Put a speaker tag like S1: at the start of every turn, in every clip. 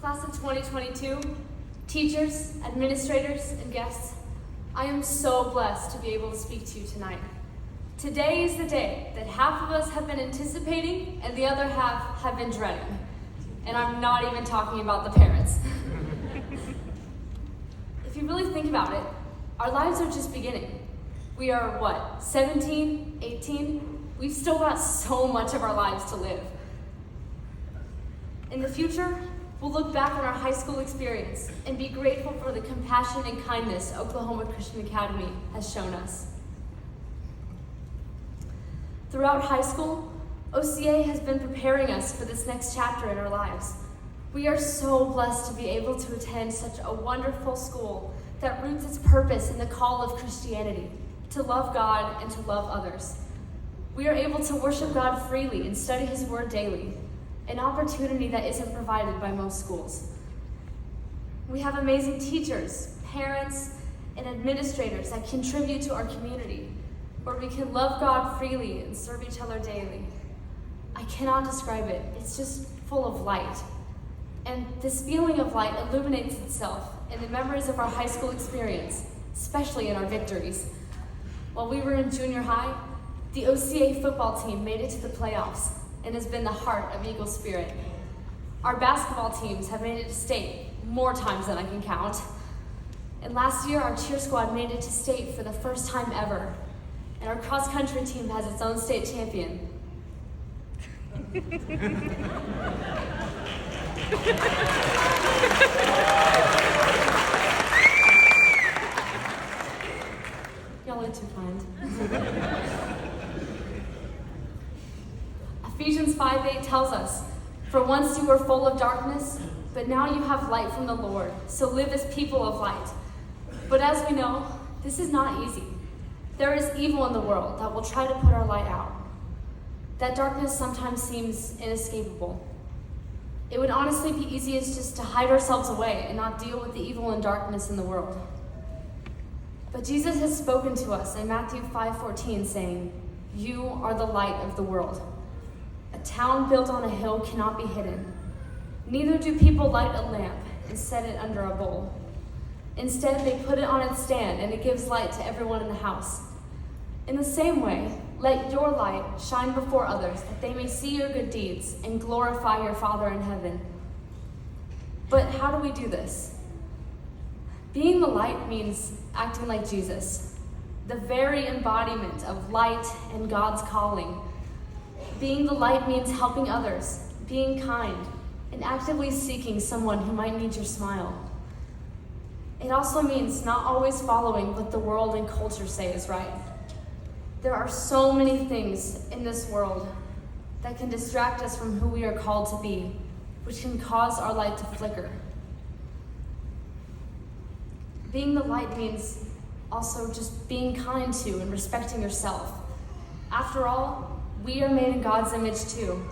S1: Class of 2022, teachers, administrators, and guests, I am so blessed to be able to speak to you tonight. Today is the day that half of us have been anticipating and the other half have been dreading. And I'm not even talking about the parents. If you really think about it, our lives are just beginning. We are, 17, 18? We've still got so much of our lives to live. In the future, we'll look back on our high school experience and be grateful for the compassion and kindness Oklahoma Christian Academy has shown us. Throughout high school, OCA has been preparing us for this next chapter in our lives. We are so blessed to be able to attend such a wonderful school that roots its purpose in the call of Christianity, to love God and to love others. We are able to worship God freely and study His Word daily, an opportunity that isn't provided by most schools. We have amazing teachers, parents, and administrators that contribute to our community, where we can love God freely and serve each other daily. I cannot describe it. It's just full of light. And this feeling of light illuminates itself in the memories of our high school experience, especially in our victories. While we were in junior high, the OCA football team made it to the playoffs and has been the heart of Eagle Spirit. Our basketball teams have made it to state more times than I can count. And last year, our cheer squad made it to state for the first time ever. And our cross-country team has its own state champion. Y'all are too kind. Ephesians 5:8 tells us, "For once you were full of darkness, but now you have light from the Lord, so live as people of light." But as we know, this is not easy. There is evil in the world that will try to put our light out. That darkness sometimes seems inescapable. It would honestly be easiest just to hide ourselves away and not deal with the evil and darkness in the world. But Jesus has spoken to us in Matthew 5:14, saying, "You are the light of the world. A town built on a hill cannot be hidden. Neither do people light a lamp and set it under a bowl. Instead, they put it on its stand, and it gives light to everyone in the house. In the same way, let your light shine before others, that they may see your good deeds and glorify your Father in heaven." But how do we do this? Being the light means acting like Jesus, the very embodiment of light and God's calling. Being the light means helping others, being kind, and actively seeking someone who might need your smile. It also means not always following what the world and culture say is right. There are so many things in this world that can distract us from who we are called to be, which can cause our light to flicker. Being the light means also just being kind to and respecting yourself. After all, we are made in God's image too,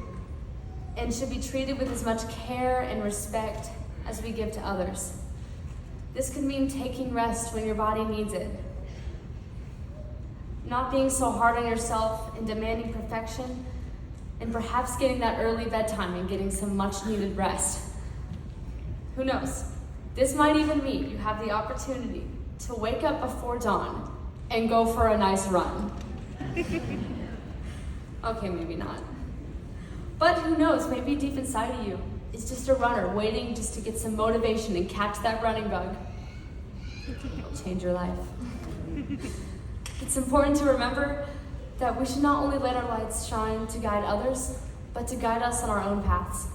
S1: and should be treated with as much care and respect as we give to others. This could mean taking rest when your body needs it, not being so hard on yourself and demanding perfection, and perhaps getting that early bedtime and getting some much needed rest. Who knows? This might even mean you have the opportunity to wake up before dawn and go for a nice run. Okay, maybe not. But who knows, maybe deep inside of you is just a runner waiting just to get some motivation and catch that running bug. It'll change your life. It's important to remember that we should not only let our lights shine to guide others, but to guide us on our own paths.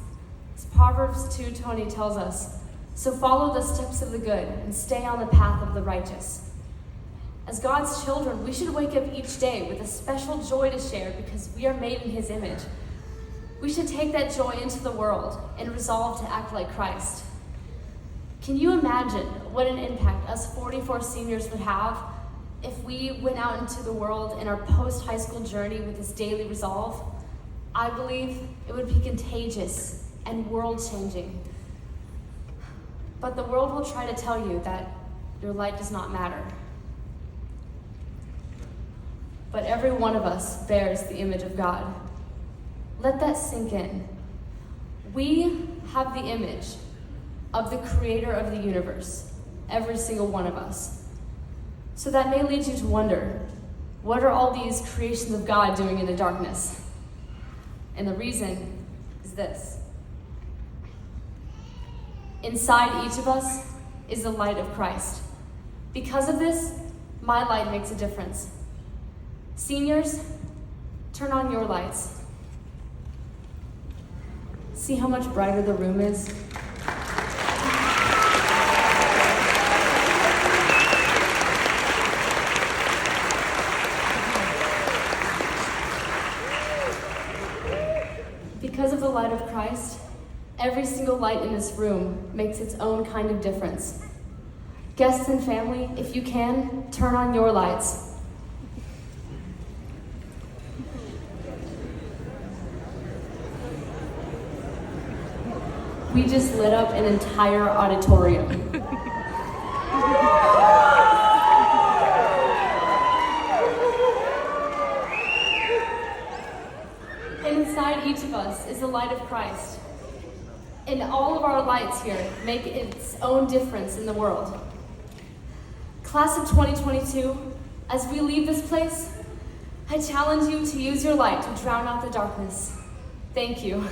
S1: As Proverbs 2:20 tells us, "So follow the steps of the good and stay on the path of the righteous." As God's children, we should wake up each day with a special joy to share because we are made in His image. We should take that joy into the world and resolve to act like Christ. Can you imagine what an impact us 44 seniors would have if we went out into the world in our post-high school journey with this daily resolve? I believe it would be contagious and world-changing. But the world will try to tell you that your light does not matter. But every one of us bears the image of God. Let that sink in. We have the image of the creator of the universe, every single one of us. So that may lead you to wonder, what are all these creations of God doing in the darkness? And the reason is this. Inside each of us is the light of Christ. Because of this, my light makes a difference. Seniors, turn on your lights. See how much brighter the room is? Because of the light of Christ, every single light in this room makes its own kind of difference. Guests and family, if you can, turn on your lights. We just lit up an entire auditorium. And inside each of us is the light of Christ. And all of our lights here make its own difference in the world. Class of 2022, as we leave this place, I challenge you to use your light to drown out the darkness. Thank you.